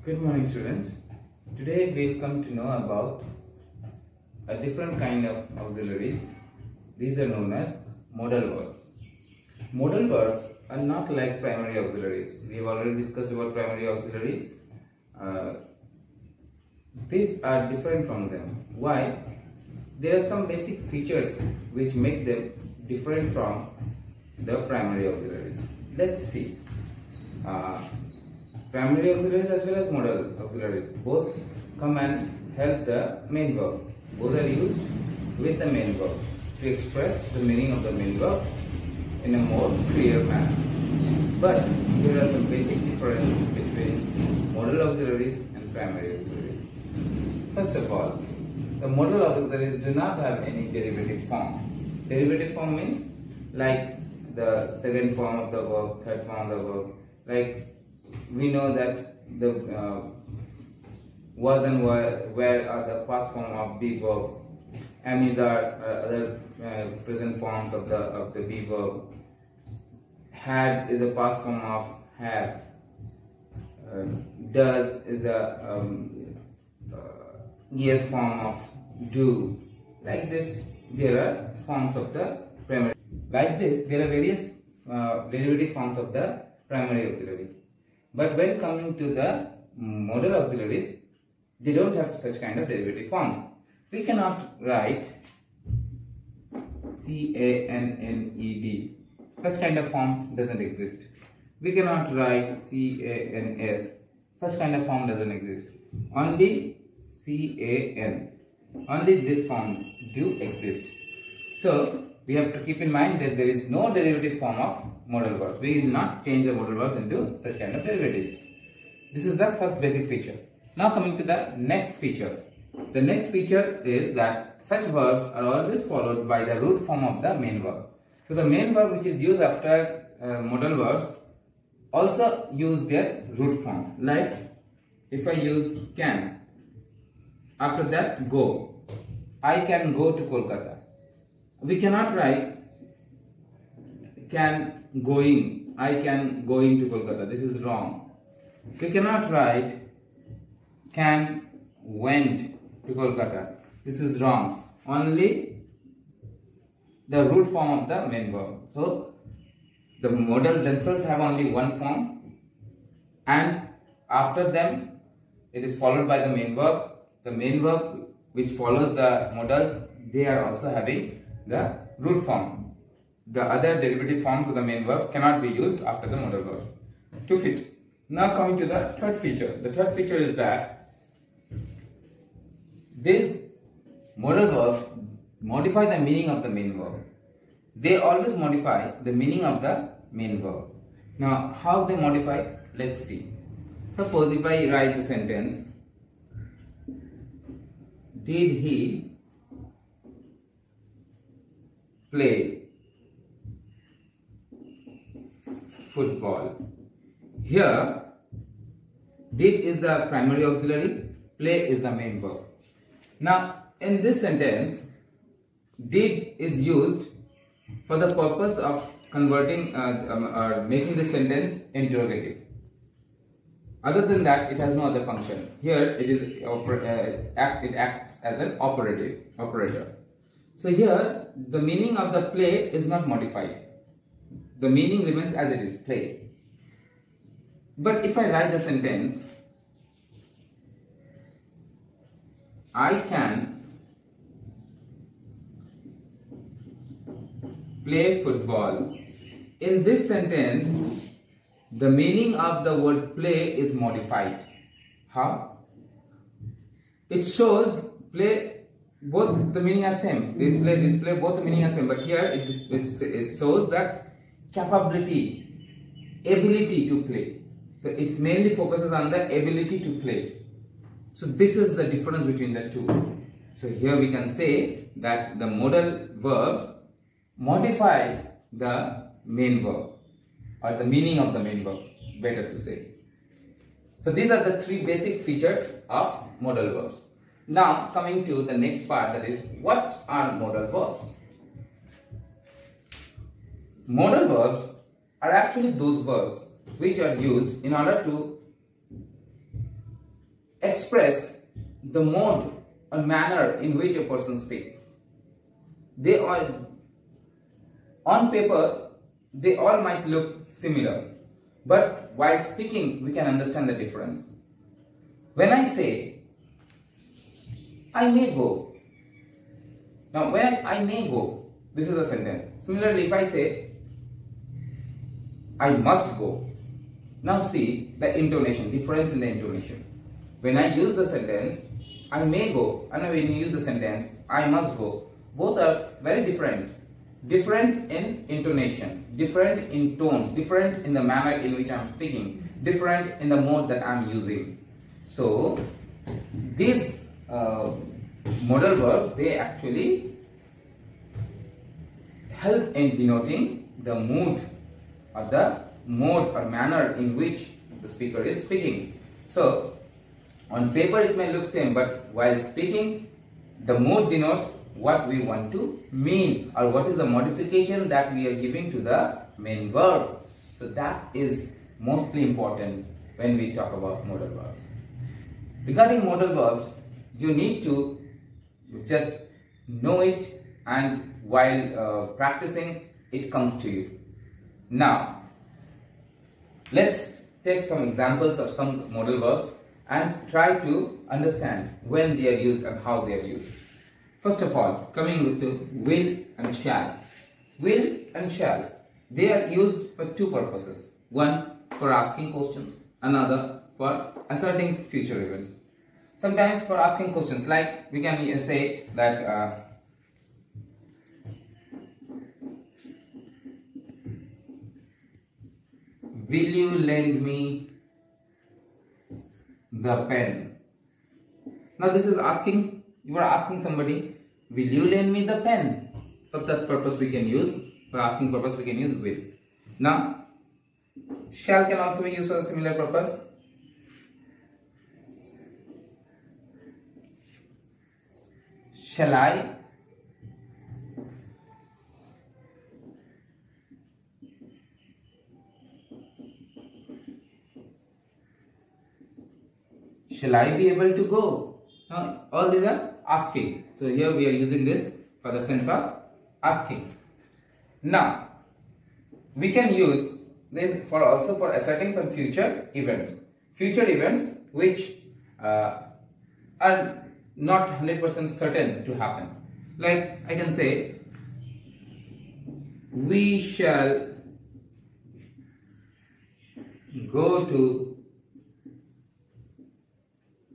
Good morning, students. Today we'll come to know about a different kind of auxiliaries. These are known as modal verbs. Modal verbs are not like primary auxiliaries. We have already discussed about primary auxiliaries. These are different from them. Why? There are some basic features which make them different from the primary auxiliaries. Let's see. Primary auxiliaries as well as modal auxiliaries both come and help the main verb. Both are used with the main verb to express the meaning of the main verb in a more clear manner. But there are some basic differences between modal auxiliaries and primary auxiliaries. First of all, the modal auxiliaries do not have any derivative form. Derivative form means like the second form of the verb, third form of the verb. Like we know that the was and were are the past form of the verb. Am is the other present forms of the be verb. Had is a past form of have. Does is the yes form of do. Like this, there are forms of the primary. Like this, there are various derivative forms of the primary auxiliary. But when coming to the modal auxiliaries, they don't have such kind of derivative forms. We cannot write C-A-N-N-E-D. Such kind of form doesn't exist. We cannot write C-A-N-S. Such kind of form doesn't exist. Only C-A-N. Only this form do exist. So we have to keep in mind that there is no derivative form of modal verbs. We will not change the modal verbs into such kind of derivatives. This is the first basic feature. Now coming to the next feature. The next feature is that such verbs are always followed by the root form of the main verb. So the main verb which is used after modal verbs also use their root form. Like if I use can, after that go. I can go to Kolkata. We cannot write can going. I can going to Kolkata. This is wrong. We cannot write can went to Kolkata. This is wrong. Only the root form of the main verb. So the modals themselves have only one form, and after them it is followed by the main verb. The main verb which follows the modals, they are also having the root form. The other derivative forms of the main verb cannot be used after the modal verb to fit. Now coming to the third feature. The third feature is that these modal verbs modify the meaning of the main verb. They always modify the meaning of the main verb. Now how they modify? Let's see. Suppose if I write the sentence, did he play football? Here, did is the primary auxiliary, play is the main verb. Now, in this sentence, did is used for the purpose of converting or making the sentence interrogative. Other than that, it has no other function. Here, it acts as an operator. So here, the meaning of the play is not modified. The meaning remains as it is, play. But if I write the sentence, I can play football. In this sentence, the meaning of the word play is modified. How? It shows play, both the meaning are same. Display, both the meaning are same. But here it shows that capability, ability to play. So it mainly focuses on the ability to play. So this is the difference between the two. So here we can say that the modal verbs modifies the main verb, or the meaning of the main verb, better to say. So these are the three basic features of modal verbs. Now coming to the next part, that is, what are modal verbs? Modal verbs are actually those verbs which are used in order to express the mode or manner in which a person speaks. They all, on paper, they all might look similar, but while speaking, we can understand the difference. When I say, I may go. Now, when I may go, this is a sentence. Similarly, if I say, I must go. Now see the intonation, difference in the intonation. When I use the sentence, I may go, and when you use the sentence, I must go, both are very different. Different in intonation, different in tone, different in the manner in which I am speaking, different in the mode that I am using. So, these modal verbs, they actually help in denoting the mood or the mode or manner in which the speaker is speaking. So, on paper it may look same, but while speaking, the mood denotes what we want to mean or what is the modification that we are giving to the main verb. So that is mostly important when we talk about modal verbs. Regarding modal verbs, you need to just know it, and while practicing, it comes to you. Now, let's take some examples of some modal verbs and try to understand when they are used and how they are used. First of all, coming with the will and shall. Will and shall, they are used for two purposes. One, for asking questions. Another, for asserting future events. Sometimes for asking questions, like we can say that will you lend me the pen? Now this is asking, you are asking somebody, will you lend me the pen? For that purpose we can use, for asking purpose we can use will. Now, shall can also be used for a similar purpose. Shall I? Shall I be able to go? Now, all these are asking. So here we are using this for the sense of asking. Now, we can use this for also for asserting some future events. Future events which are not 100% certain to happen. Like I can say, we shall go to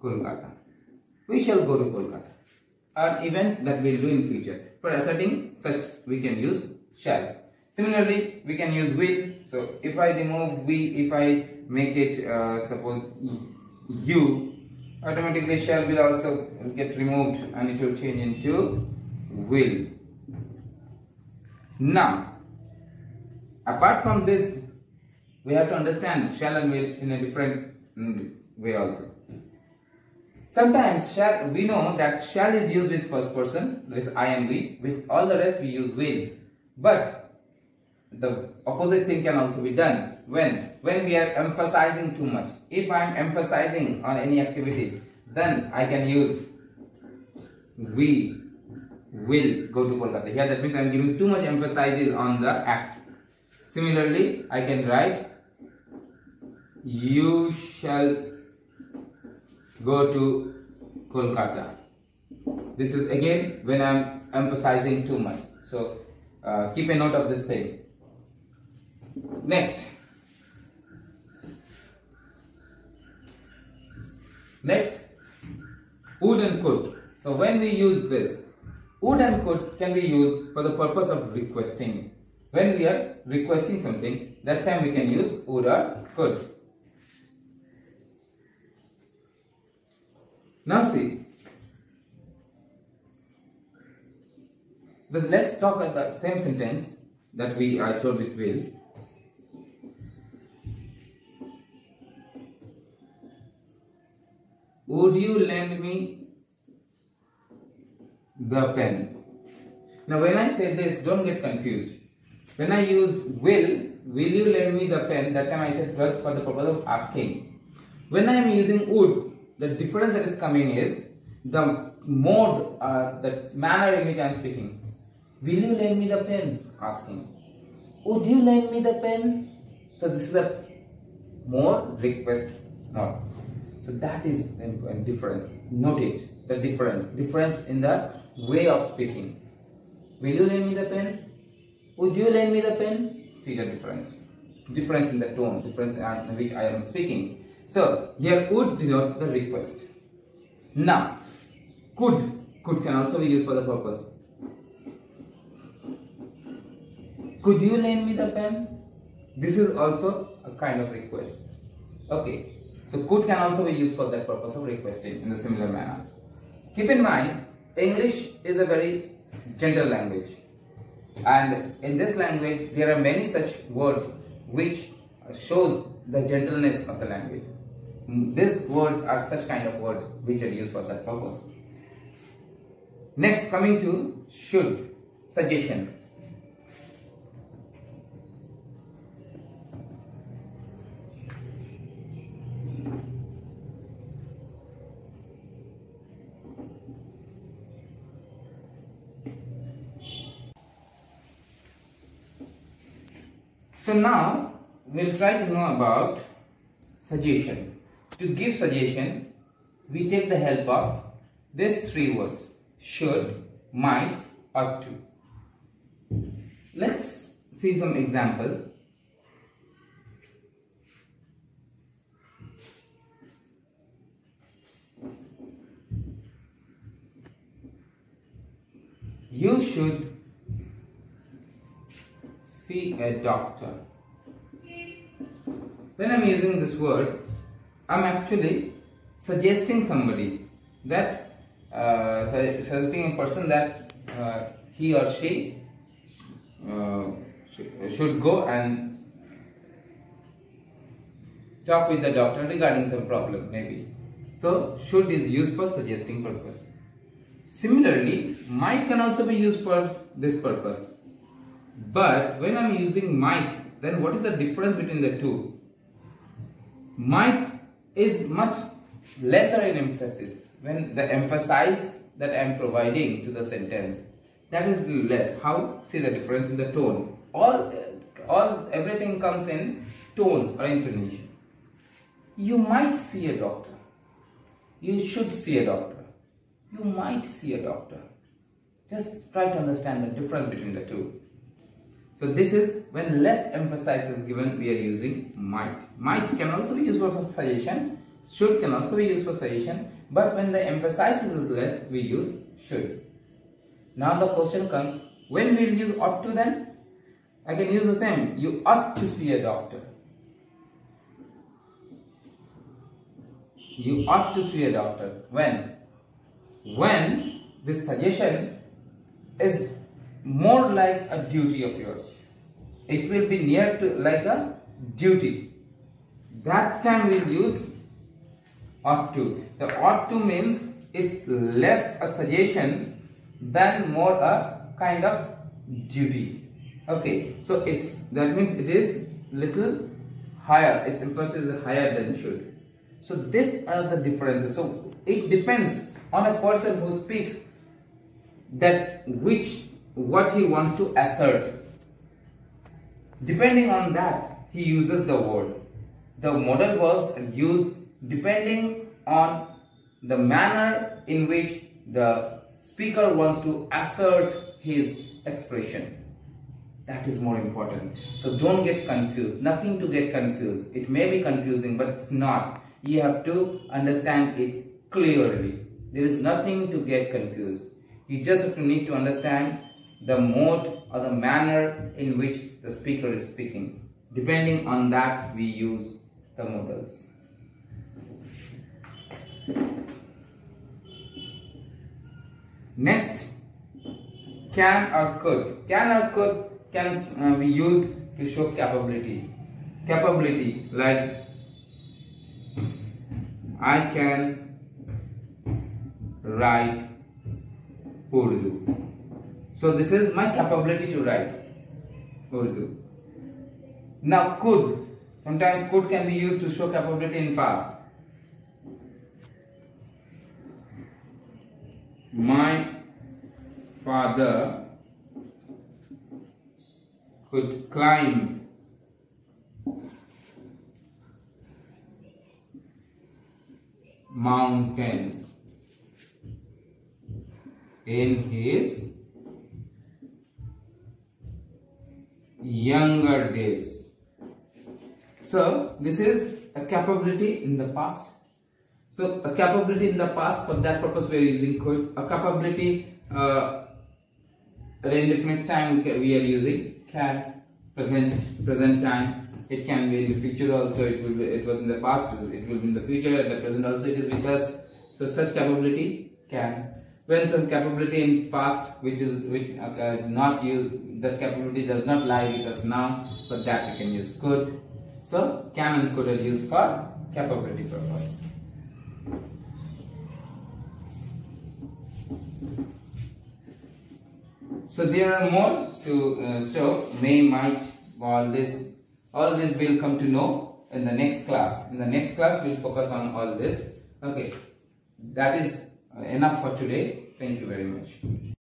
Kolkata. We shall go to Kolkata. An event that we will do in future. For asserting such, we can use shall. Similarly, we can use will. So if I remove we, if I make it suppose you, automatically shall will also get removed and it will change into will. Now, apart from this, we have to understand shall and will in a different way also. Sometimes shall, we know that shall is used with first person, that is I and we. With all the rest we use will. But the opposite thing can also be done when we are emphasizing too much. If I am emphasizing on any activities, then I can use we will go to Kolkata. Here that means I am giving too much emphasis on the act. Similarly, I can write you shall go to Kolkata. This is again when I am emphasizing too much. So keep a note of this thing. Next, would and could. So when we use this, would and could can be used for the purpose of requesting. When we are requesting something, that time we can use would or could. Now see, let's talk about the same sentence that I showed with will. Would you lend me the pen? Now when I say this, don't get confused. When I use will you lend me the pen? That time I said it was for the purpose of asking. When I am using would, the difference that is coming is the mode, the manner in which I am speaking. Will you lend me the pen? Asking. Would you lend me the pen? So this is a mode, request, not. So that is a difference. Note it, the difference in the way of speaking. Will you lend me the pen? Would you lend me the pen? See the difference. Difference in the tone, difference in which I am speaking. So here would denotes the request. Now could can also be used for the purpose. Could you lend me the pen? This is also a kind of request. Okay, so could can also be used for that purpose of requesting in a similar manner. Keep in mind, English is a very gentle language, and in this language there are many such words which shows the gentleness of the language. These words are such kind of words which are used for that purpose. Next, coming to should, suggestion. So now we'll try to know about suggestion. To give suggestion, we take the help of these three words: should, might, ought to. Let's see some example. You should see a doctor. When I'm using this word, I'm actually suggesting somebody that, suggesting a person that he or she should go and talk with the doctor regarding some problem, maybe. So should is used for suggesting purpose. Similarly, might can also be used for this purpose. But when I'm using might, then what is the difference between the two? Might is much lesser in emphasis. When the emphasis that I am providing to the sentence, that is less. How? See the difference in the tone. Everything comes in tone or intonation. You might see a doctor. You should see a doctor. You might see a doctor. Just try to understand the difference between the two. So this is when less emphasis is given, we are using might. Might can also be used for suggestion. Should can also be used for suggestion. But when the emphasis is less, we use should. Now the question comes, when we will use ought to then? I can use the same. You ought to see a doctor. You ought to see a doctor. When? When this suggestion is more like a duty of yours. It will be near to like a duty. That time we will use ought to. The ought to means it's less a suggestion than more a kind of duty. Okay, so that means it is little higher. Its emphasis is higher than should. So these are the differences. So it depends on a person who speaks that what he wants to assert. Depending on that, he uses the word. The modal verbs are used depending on the manner in which the speaker wants to assert his expression. That is more important. So don't get confused. Nothing to get confused. It may be confusing, but it's not. You have to understand it clearly. There is nothing to get confused. You just need to understand the mode or the manner in which the speaker is speaking. Depending on that, we use the modals. Next, can or could. Can or could can be used to show capability. Capability, like I can write Urdu. So this is my capability to write Urdu. Now could, sometimes could can be used to show capability in past. My father could climb mountains in his younger days. So this is a capability in the past. So a capability in the past, for that purpose we are using could. A capability at indefinite time we are using can. Present time. It can be in the future also. It was in the past. It will be in the future. And the present also it is with us. So such capability can. When some capability in past which is not used, that capability does not lie with us now, but that we can use could. So can and could are used for capability purpose. So there are more to show. May, might, all this we'll come to know in the next class. In the next class we'll focus on all this. Okay, that is enough for today. Thank you very much.